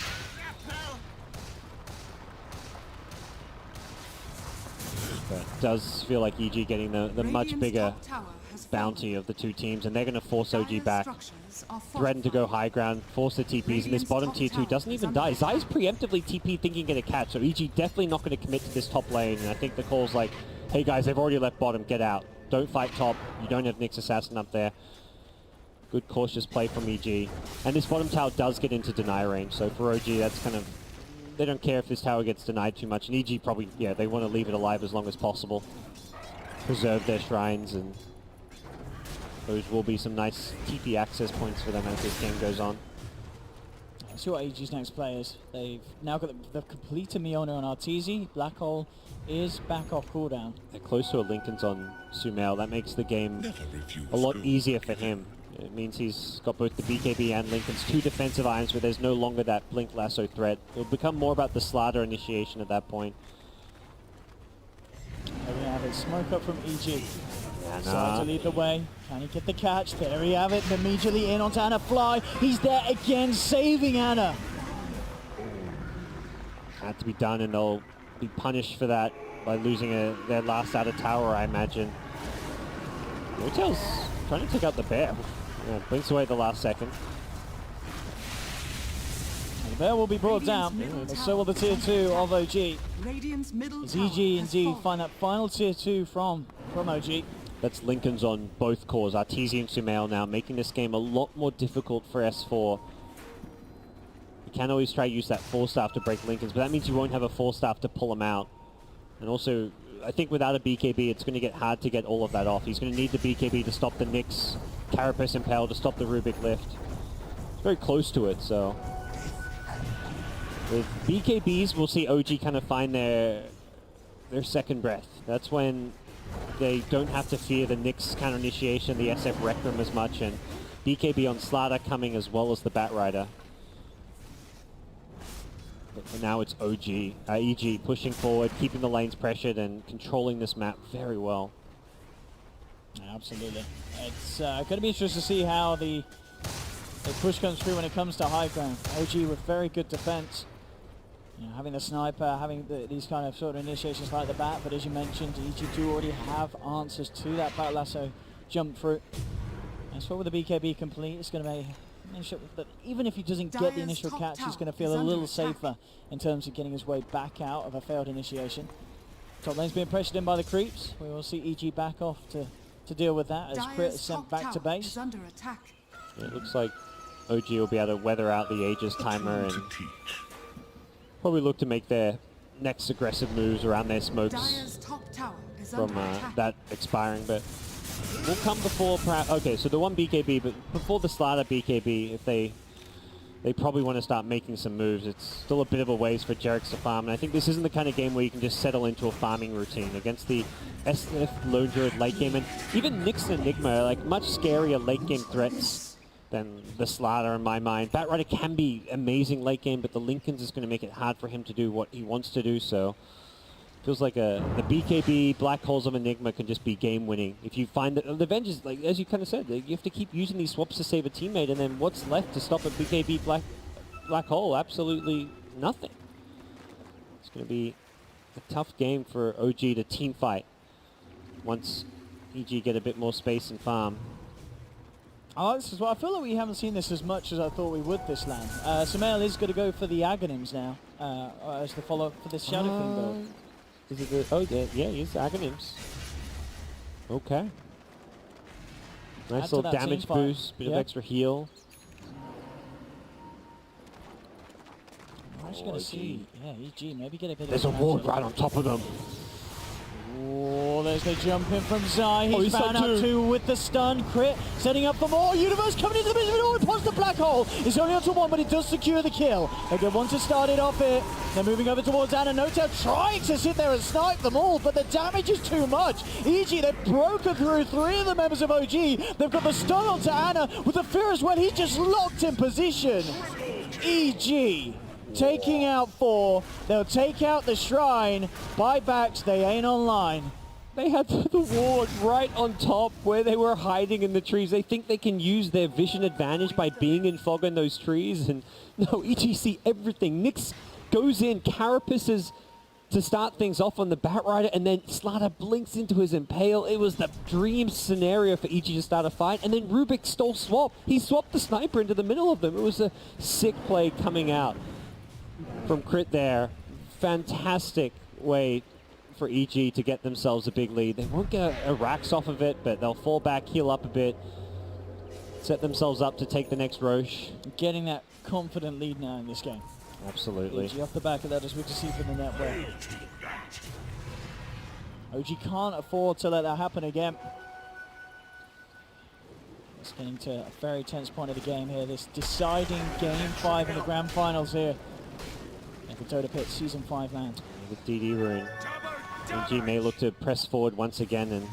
But it does feel like EG getting the much bigger bounty of the two teams, and they're going to force OG back. Threaten to go high ground, force the TPs, and this bottom tier 2 doesn't even die. Zai's preemptively TP thinking get a catch, so EG definitely not going to commit to this top lane, and I think the call's like, hey guys, they've already left bottom, get out. Don't fight top, you don't have Nyx Assassin up there. Good cautious play from EG. And this bottom tower does get into deny range, so for OG that's kind of, they don't care if this tower gets denied too much, and EG probably, yeah, they want to leave it alive as long as possible. Preserve their shrines, and those will be some nice TP access points for them as this game goes on. Let's see what EG's next play is. They've now got the complete Miona on Arteezy. Black Hole is back off cooldown. They're close to a Linken's on Sumail. That makes the game a lot easier for him. It means he's got both the BKB and Linken's 2 defensive items, but there's no longer that Blink Lasso threat. It'll become more about the Slaughter initiation at that point. There we have it. Smoke up from EG. Ana. So to lead the way. Can he get the catch? There we have it. Immediately in onto Ana Fly. He's there again, saving Ana. Had to be done, and they'll be punished for that by losing their last outer tower, I imagine. No-tail's trying to take out the bear. Yeah, blinks away at the last second. And the bear will be brought down, but so will the tier 2 of OG. As EG indeed find that final tier 2 from OG. That's Linken's on both cores, Arteezy and Sumail now, making this game a lot more difficult for S4. You can always try to use that 4-staff to break Linken's, but that means you won't have a 4-staff to pull him out. And also, I think without a BKB, it's going to get hard to get all of that off. He's going to need the BKB to stop the Nyx, Carapace Impale, to stop the Rubik Lift. It's very close to it, so... With BKBs, we'll see OG kind of find their second breath. That's when they don't have to fear the Nyx counter initiation, the SF Rec Room as much, and BKB on Slaughter coming as well as the Bat Rider. But for now it's EG pushing forward, keeping the lanes pressured and controlling this map very well. Absolutely. It's going to be interesting to see how the push comes through when it comes to high ground. OG with very good defense. You know, having the sniper, having these kind of sort of initiations like the bat, but as you mentioned, EG do already have answers to that Bat Lasso jump through. And so with the BKB complete, it's going to be... But even if he doesn't get the initial catch, he's going to feel a little safer in terms of getting his way back out of a failed initiation. Top lane's being pressured in by the creeps. We will see EG back off to deal with that as Crit is sent back to base. It looks like OG will be able to weather out the Aegis timer and probably look to make their next aggressive moves around their smokes from that expiring, but will come before okay, so the one BKB, but before the Slaughter BKB, if they probably want to start making some moves. It's still a bit of a ways for Jerix to farm, and I think this isn't the kind of game where you can just settle into a farming routine against the SF Lone Druid late game, and even Nyx and Enigma are like much scarier late game threats than the Slaughter in my mind. Bat Rider can be amazing late game, but the Linken's is going to make it hard for him to do what he wants to do, so feels like the BKB Black Holes of Enigma can just be game winning. If you find that the Avengers, like as you kind of said, you have to keep using these swaps to save a teammate, and then what's left to stop a BKB Black Hole? Absolutely nothing. It's going to be a tough game for OG to team fight once EG get a bit more space and farm. I like this as well. I feel like we haven't seen this as much as I thought we would this land. Sumail is going to go for the Aghanims now as the follow-up for this Shadow King build. Is it the, oh yeah, he's Aghanims. Okay. Nice little damage boost, bit of extra heal. Right, actually going to see, yeah, EG maybe get a bit There's of a ward right on top of them. Oh, there's the jump in from Zai. He's he's found up out too. two with the stun. Crit, setting up for more. Universe coming into the middle of it all. It pops the black hole. It's only onto one, but it does secure the kill. They get one to start it off here. They're moving over towards Anna. No-Tail trying to sit there and snipe them all, but the damage is too much. EG, they've broken through three of the members of OG. They've got the stun onto Anna with the fear as well. He's just locked in position. EG taking out 4. They'll take out the shrine. Buybacks, they ain't online. They had the ward right on top where they were hiding in the trees. They think they can use their vision advantage by being in fog in those trees. And no, EG see everything. Nyx goes in, carapaces to start things off on the Batrider, and then Slaughter blinks into his Impale. It was the dream scenario for EG to start a fight, and then Rubik stole swap. He swapped the sniper into the middle of them. It was a sick play coming out from Crit there. Fantastic way for EG to get themselves a big lead. They won't get a Rax off of it, but they'll fall back, heal up a bit, set themselves up to take the next Roche. Getting that confident lead now in this game. Absolutely. EG off the back of that, as we can see from the network. OG can't afford to let that happen again. It's getting to a very tense point of the game here. This deciding game 5 in the grand finals here at the Dotapit Season 5 land. With DD Rune, EG may look to press forward once again and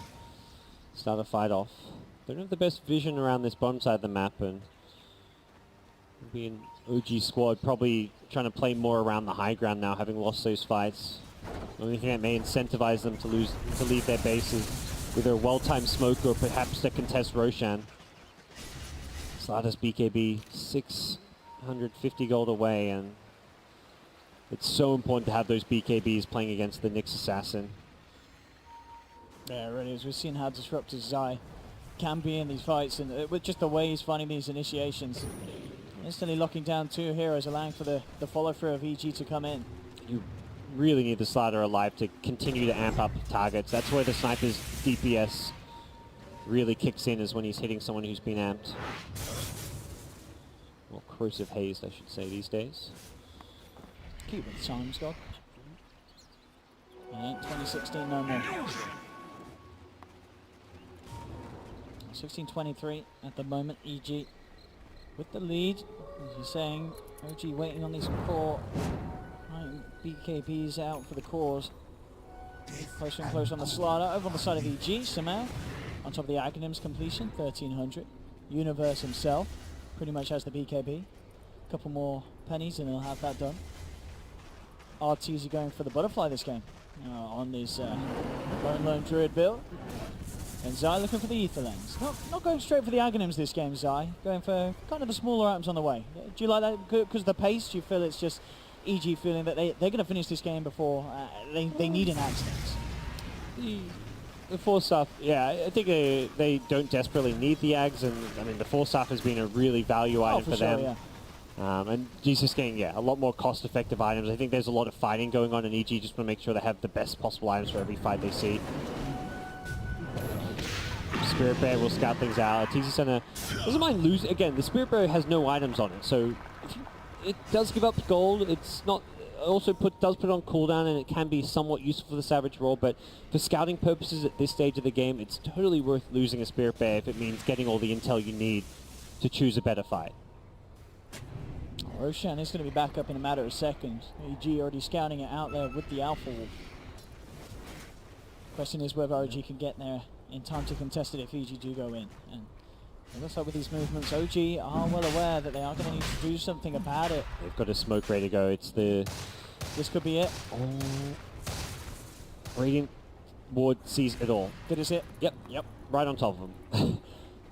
start a fight off. They don't have the best vision around this bottom side of the map, and being OG squad probably trying to play more around the high ground now, having lost those fights. The only thing that may incentivize them to leave their bases with a well-timed smoke or perhaps to contest Roshan. Slaughter's BKB 650 gold away, and it's so important to have those BKBs playing against the Nyx Assassin. Yeah, it really is. We've seen how disruptive Zai can be in these fights, and with just the way he's finding these initiations. Instantly locking down 2 heroes, allowing for the follow-through of EG to come in. You really need the Slaughter alive to continue to amp up targets. That's where the sniper's DPS really kicks in, is when he's hitting someone who's been amped. Or corrosive hazed, I should say, these days. Keep with the time, Scott. Ain't 2016 no more. 16-23 at the moment, EG with the lead. As you're saying, OG waiting on these 4 BKBs out for the cause. Closer and closer on the Slaughter. Over on the side of EG, somehow. On top of the Aghanim's completion, 1300. Universe himself pretty much has the BKB. A couple more pennies and he'll have that done. RTZ going for the butterfly this game on this lone druid build. And Zai looking for the ether lens. Not going straight for the Aghanims this game, Zai. Going for kind of the smaller items on the way. Do you like that because of the pace? Do you feel it's just EG feeling that they're going to finish this game before they need an axe next? The Force Staff, yeah, I think they don't desperately need the Ags, and I mean the Force Staff has been a really value item for them. Yeah. And G's just getting, a lot more cost-effective items. I think there's a lot of fighting going on in EG. Just want to make sure they have the best possible items for every fight they see. Spirit Bear will scout things out. TZ Center doesn't mind losing. Again, the Spirit Bear has no items on it, so it does give up gold. It's not. Also does put on cooldown, and it can be somewhat useful for the Savage Roar, but for scouting purposes at this stage of the game, it's totally worth losing a Spirit Bear if it means getting all the intel you need to choose a better fight. Roshan is going to be back up in a matter of seconds. EG already scouting it out there with the Alpha Wolf. Question is whether OG can get there in time to contest it if EG do go in. And it looks like with these movements, OG are well aware that they are going to need to do something about it. They've got a smoke ready to go. It's the... This could be it. Oh. Radiant Ward sees it all. That is it. Yep. Right on top of them.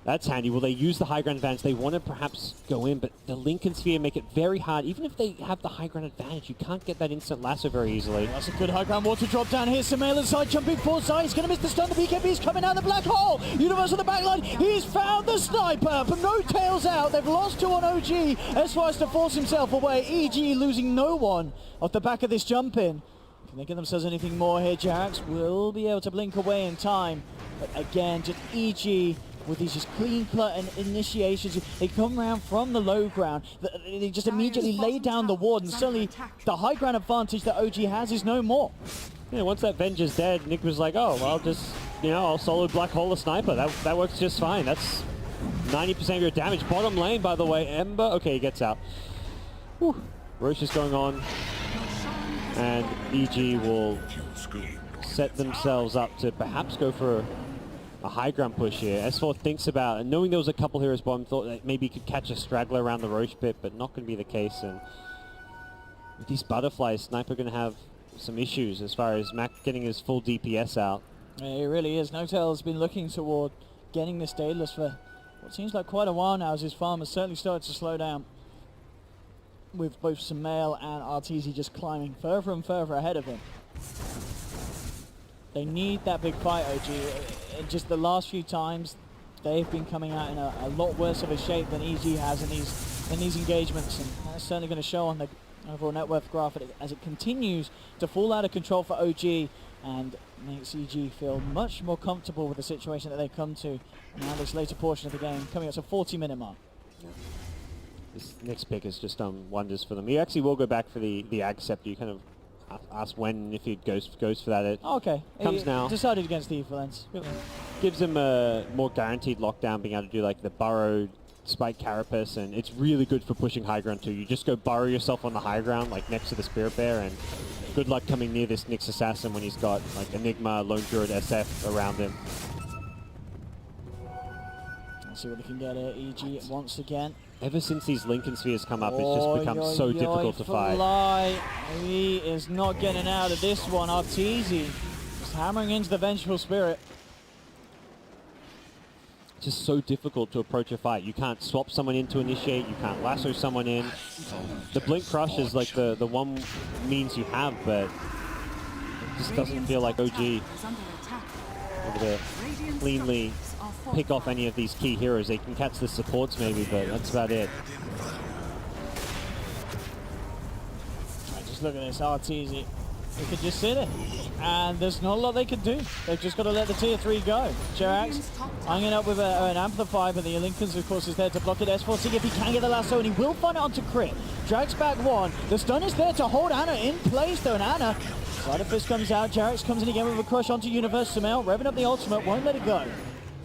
That's handy. Will they use the high ground advantage? They want to perhaps go in, but the Lincoln Sphere make it very hard. Even if they have the high ground advantage, you can't get that instant lasso very easily. That's a good high ground water drop down here. Samela side jumping for Zai. He's going to miss the stun. The BKB's coming out the black hole. Universe on the back line. He's found the sniper, but no tails out. They've lost 2 on OG. S to force himself away. EG losing no one off the back of this jump in. Can they get themselves anything more here? Jax will be able to blink away in time. But again, just EG with these just clean-cut initiations. They come around from the low ground. They just immediately lay down the ward, and suddenly the high ground advantage that OG has is no more. Yeah, once that Venger's dead, Nick was like, oh, well, just, you know, I'll solo Black Hole a sniper. That works just fine. That's 90% of your damage. Bottom lane, by the way, Ember. Okay, he gets out. Whew. Roche is going on, and EG will set themselves up to perhaps go for a high ground push here. S4 thinks about, and knowing there was a couple heroes bottom, thought that maybe he could catch a straggler around the Roche pit, but not going to be the case. And with these butterflies, Sniper going to have some issues as far as Mac getting his full DPS out. Yeah, it really is. Notel's been looking toward getting this Daedalus for what seems like quite a while now, as his farm has certainly started to slow down, with both Sumail and Arteezy just climbing further and further ahead of him. They need that big fight, OG. Just the last few times, they've been coming out in a lot worse of a shape than EG has in these engagements, and that's certainly going to show on the overall net worth graph as it continues to fall out of control for OG, and makes EG feel much more comfortable with the situation that they've come to now this later portion of the game, coming up to 40-minute mark. This next pick has just done wonders for them. You actually will go back for the Ag Scepter. You kind of asked when, if he goes for that. It okay. Comes now. Decided against the Evelens. Gives him a more guaranteed lockdown, being able to do like the burrow, spike carapace, and it's really good for pushing high ground too. You just go burrow yourself on the high ground, like next to the Spirit Bear, and good luck coming near this Nyx Assassin when he's got like Enigma, Lone Druid, SF around him. Let's see what they can get here. EG once again. Ever since these Lincoln Spheres come up, it's just become so difficult to fight. He is not getting out of this one. Arteezy just hammering into the Vengeful Spirit. It's just so difficult to approach a fight. You can't swap someone in to initiate. You can't lasso someone in. The Blink Crush is like the one means you have, but it just doesn't feel like OG able to cleanly pick off any of these key heroes. They can catch the supports maybe, but that's about it. Just look at this, Arteezy. They could just sit it, and there's not a lot they could do. They've just got to let the tier 3 go. Jerax hanging up with an Amplify, but the Lincolns, of course, is there to block it. S4 seeing if he can get the lasso, and he will find it onto Crit. Drags back one. The stun is there to hold Ana in place, though, and Ana, Side of Fist comes out. Jerax comes in again with a crush onto Universe. Sumail revving up the ultimate, won't let it go.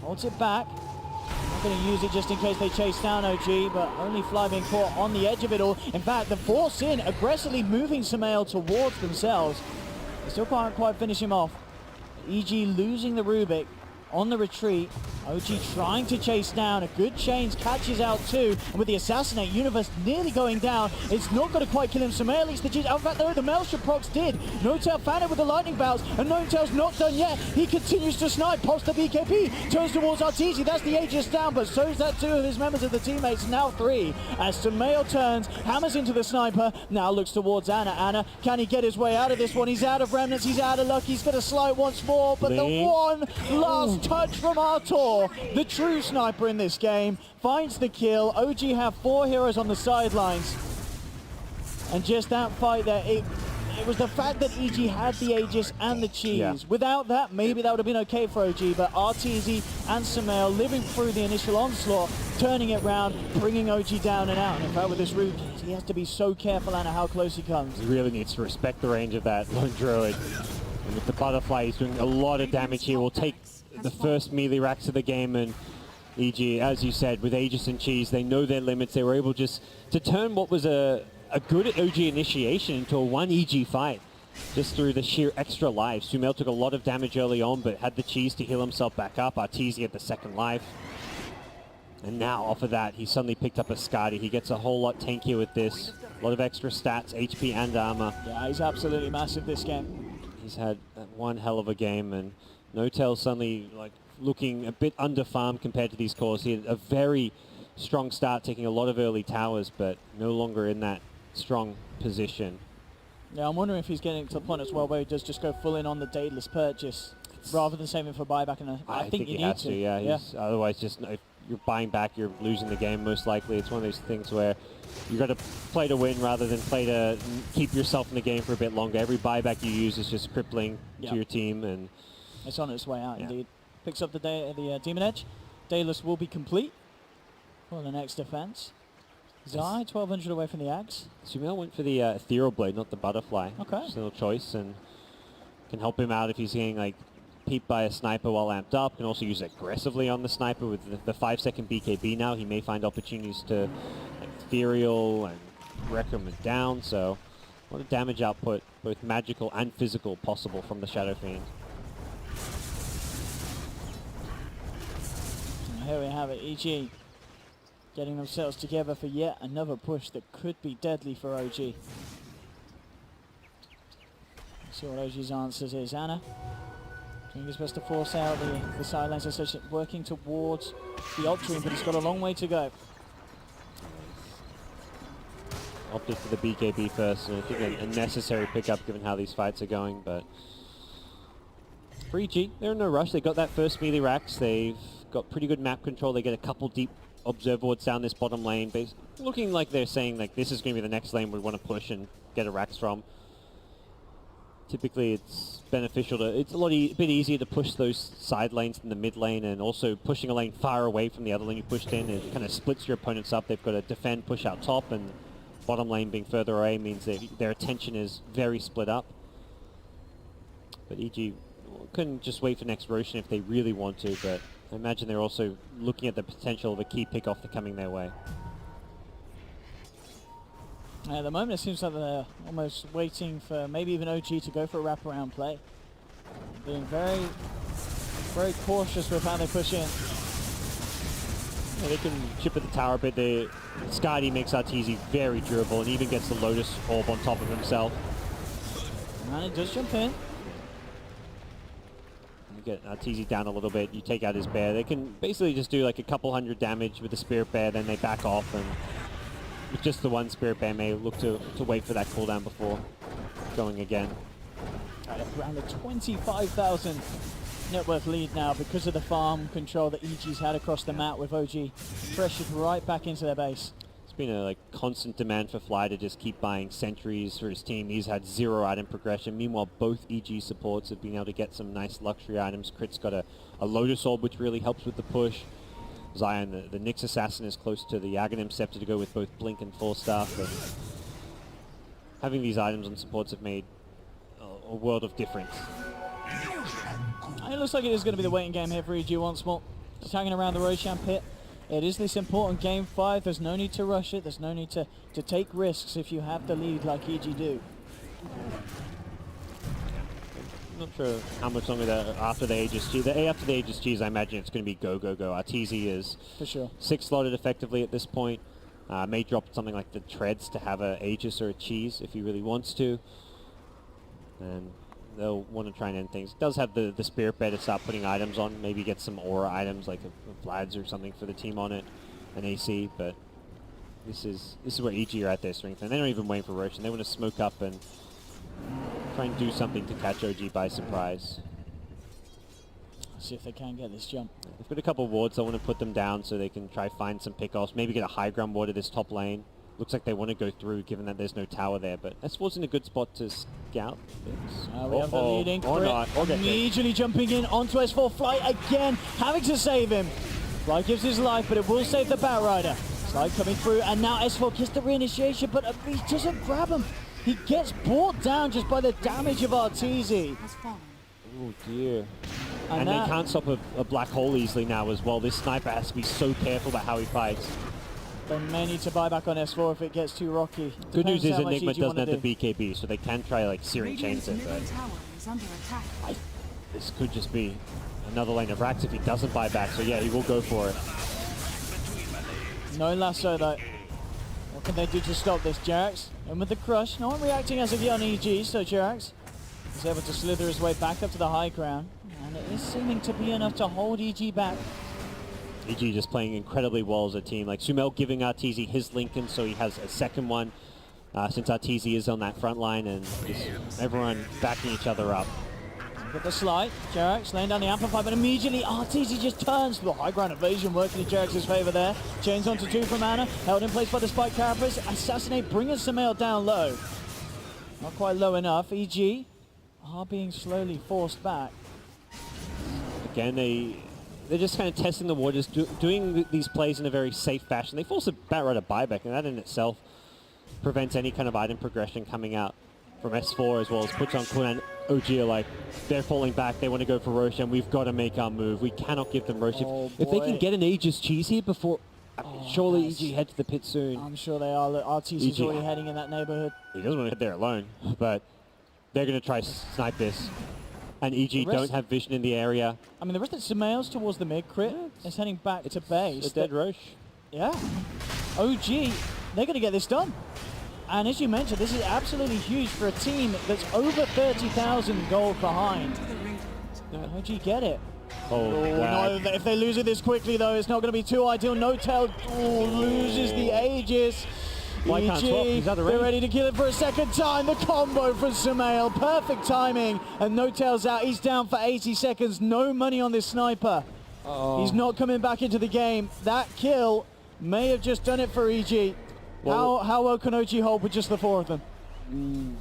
Holds it back. Not going to use it just in case they chase down OG, but only Fly being caught on the edge of it all. In fact, the Force in aggressively moving Sumail towards themselves. They still can't quite finish him off. EG losing the Rubik on the retreat. OG trying to chase down. A good chains catches out too. And with the Assassinate, Universe nearly going down. It's not going to quite kill him. Sumail leads the G. In fact, though, the Maelstrom procs did. Notel found it with the lightning bouts. And Notel's not done yet. He continues to snipe. Pops the BKB. Turns towards Arteezy. That's the Aegis down. But so is that two of his members of the teammates. Now 3. As Sumail turns. Hammers into the sniper. Now looks towards Ana. Ana, can he get his way out of this one? He's out of remnants. He's out of luck. He's going to slide once more. But the one last touch from Artur, the true sniper in this game, finds the kill. OG have 4 heroes on the sidelines. And just that fight there, it was the fact that EG had the Aegis and the cheese. Yeah. Without that, maybe that would have been okay for OG, but Arteezy and Sumail living through the initial onslaught, turning it round, bringing OG down and out. And in fact, with this route, he has to be so careful and how close he comes. He really needs to respect the range of that Lone Druid. And with the Butterfly, he's doing a lot of damage here. Will take the first melee racks of the game, and EG, as you said, with Aegis and Cheese, they know their limits. They were able just to turn what was a good OG initiation into a 1 EG fight, just through the sheer extra life. Sumail took a lot of damage early on, but had the Cheese to heal himself back up. Arteezy had the second life. And now, off of that, he suddenly picked up a Skadi. He gets a whole lot tankier with this. A lot of extra stats, HP and armor. Yeah, he's absolutely massive this game. He's had one hell of a game, and Notel suddenly like looking a bit under-farmed compared to these cores. He had a very strong start, taking a lot of early towers, but no longer in that strong position. Yeah, I'm wondering if he's getting to the point as well where he does just go full in on the Daedalus purchase rather than saving for buyback. And I think you need to. Yeah. Otherwise, just if you're buying back, you're losing the game most likely. It's one of those things where you got to play to win rather than play to keep yourself in the game for a bit longer. Every buyback you use is just crippling to your team, and it's on its way out indeed. Picks up the Demon Edge. Daedalus will be complete for the next defense. Zai, 1200 away from the axe. Sumail went for the Ethereal Blade, not the Butterfly. Okay. Just a little choice, and can help him out if he's getting like peeped by a sniper while amped up. Can also use it aggressively on the sniper with the 5-second BKB now. He may find opportunities to like, Ethereal and wreck him down, so a lot of damage output, both magical and physical, possible from the Shadow Fiend. And here we have it, EG getting themselves together for yet another push that could be deadly for OG. Let's see what OG's answers is. Anna doing his best to force out the sidelines, essentially working towards the Octarine, but he's got a long way to go. Opted for the BKB first, and I think a necessary pickup given how these fights are going, but for EG, they're in no rush. They got that first melee racks. They've got pretty good map control. They get a couple deep observer wards down this bottom lane, looking like they're saying like this is going to be the next lane we want to push and get a racks from. Typically, it's beneficial to. It's a bit easier to push those side lanes in the mid lane, and also pushing a lane far away from the other lane you pushed in. It kind of splits your opponents up. They've got to defend, push out top, and bottom lane being further away means that their attention is very split up. But EG couldn't just wait for next Roshan if they really want to, but I imagine they're also looking at the potential of a key pick-off that's coming their way. At the moment, it seems like they're almost waiting for maybe even OG to go for a wraparound play. Being very, very cautious with how they push in. Yeah, they can chip at the tower a bit. Skadi makes Arteezy very durable and even gets the Lotus Orb on top of himself. And it does jump in. You get Arteezy down a little bit, you take out his bear. They can basically just do like a couple hundred damage with the Spirit Bear, then they back off, and with just the one Spirit Bear may look to wait for that cooldown before going again. Around the 25,000 net worth lead now because of the farm control that EG's had across the map, with OG pressured right back into their base. It's been a constant demand for Fly to just keep buying sentries for his team. He's had 0 item progression. Meanwhile, both EG supports have been able to get some nice luxury items. Crit's got a Lotus Orb, which really helps with the push. Zion, the Nyx Assassin, is close to the Aghanim Scepter to go with both Blink and Full Staff. And having these items on supports have made a world of difference. It looks like it is going to be the waiting game here for EG once more. Just hanging around the Roshan pit. It is this important game 5. There's no need to rush it. There's no need to take risks if you have the lead like EG do. I'm not sure how much longer after the Aegis Cheese. After the Aegis Cheese, I imagine it's going to be go, go, go. Arteezy is for sure 6 slotted effectively at this point. May drop something like the Treads to have a Aegis or a Cheese if he really wants to. And they'll want to try and end things. It does have the Spirit Bear to start putting items on. Maybe get some aura items like a Vlad's or something for the team on it. An AC, but this is where EG are at their strength. And they don't even wait for Roshan. They want to smoke up and try and do something to catch OG by surprise. See if they can get this jump. They've got a couple of wards. I want to put them down so they can try find some pickoffs. Maybe get a high ground ward at this top lane. Looks like they want to go through, given that there's no tower there. But this wasn't a good spot to scout. We have the leading Crit Okay. immediately jumping in onto S4. Fly again, having to save him. Fly gives his life, but it will save the Batrider. Slide coming through, and now S4 gets the reinitiation, but he doesn't grab him. He gets brought down just by the damage of Arteezy. Has fallen. Oh dear. And that, they can't stop a black hole easily now as well. This sniper has to be so careful about how he fights. they may need to buy back on S4 if it gets too rocky. Good news is Depends how much Enigma EG doesn't wanna have the do. BKB, so they can try like Searing Chains it, Radiant's but middle tower is under attack. this could just be another lane of racks if he doesn't buy back. So yeah, he will go for it. No lasso though. What can they do to stop this? Jerax in with the crush. No one reacting as of yet on EG, so Jerax is able to slither his way back up to the high ground. And it is seeming to be enough to hold EG back. EG just playing incredibly well as a team. Like Sumail giving Arteezy his Lincoln, so he has a second one since Arteezy is on that front line, and just everyone backing each other up. With the slide, Jerax laying down the amplify, but immediately Arteezy just turns for the high ground evasion, working in Jerax's favor there. Chains onto 2 from Anna, held in place by the spike carapace. Assassinate, bringing Sumail down low. Not quite low enough. EG are being slowly forced back. Again, they're just kind of testing the waters, doing these plays in a very safe fashion. They force a Batrider buyback, and that in itself prevents any kind of item progression coming out from S4, as well as puts on Kun and OG are like, they're falling back, they want to go for Roshan, we've got to make our move. We cannot give them Rosh. If they can get an Aegis cheese here before, surely EG head to the pit soon. I'm sure they are. RTC's already heading in that neighborhood. He doesn't want to head there alone, but they're going to try snipe this. And EG don't have vision in the area. I mean, the rest of Samael's towards the mid crit. It's heading back to base. A dead Rosh. Yeah. OG, they're going to get this done. And as you mentioned, this is absolutely huge for a team that's over 30,000 gold behind. OG get it. No, if they lose it this quickly, though, it's not going to be too ideal. Notel loses the Aegis. Why can't swap? He's out of range. They're ready to kill it for a second time. The combo from Samael. Perfect timing. And Notel's out. He's down for 80 seconds. No money on this sniper. He's not coming back into the game. That kill may have just done it for EG. How well can OG hold with just the 4 of them?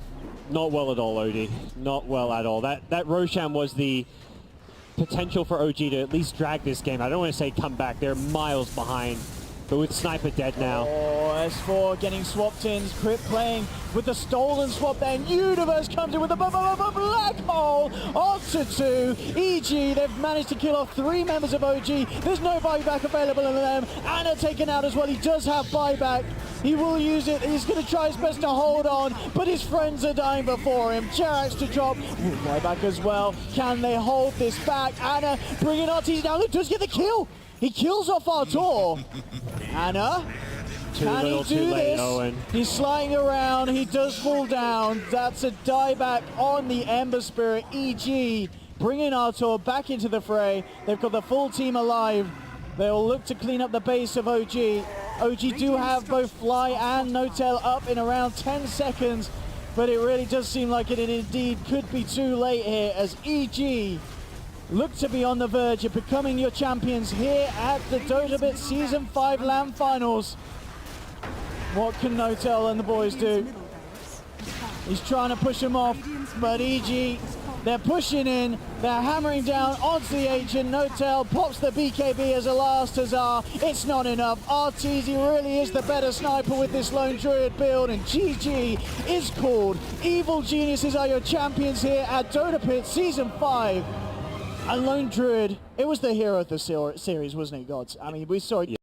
Not well at all, OD. Not well at all. That Roshan was the potential for OG to at least drag this game. I don't want to say come back. They're miles behind. But with Sniper dead now. S4 getting swapped in. Crit playing with the stolen swap there. And Universe comes in with a black hole onto 2. EG, they've managed to kill off 3 members of OG. There's no buyback available in them. Anna taken out as well. He does have buyback. He will use it. He's going to try his best to hold on, but his friends are dying before him. Jerax to drop. Buyback as well. Can they hold this back? Anna bringing RTC down. He does get the kill. He kills off Artur. Anna, can he do this? Owen. He's sliding around. He does fall down. That's a dieback on the Ember Spirit. EG bringing Artur back into the fray. They've got the full team alive. They'll look to clean up the base of OG. OG do have both Fly and Notel up in around 10 seconds, but it really does seem like it indeed could be too late here as EG look to be on the verge of becoming your champions here at the Dotapit Season 5 LAN Finals. What can Notel and the boys do? He's trying to push him off, but EG, they're pushing in, they're hammering down onto the agent. Notel pops the BKB as a last huzzah. It's not enough. RTZ really is the better sniper with this Lone Druid build, and GG is called. Evil Geniuses are your champions here at Dotapit Season 5. A Lone Druid, it was the hero of the series, wasn't it, Gods? I mean, we saw it.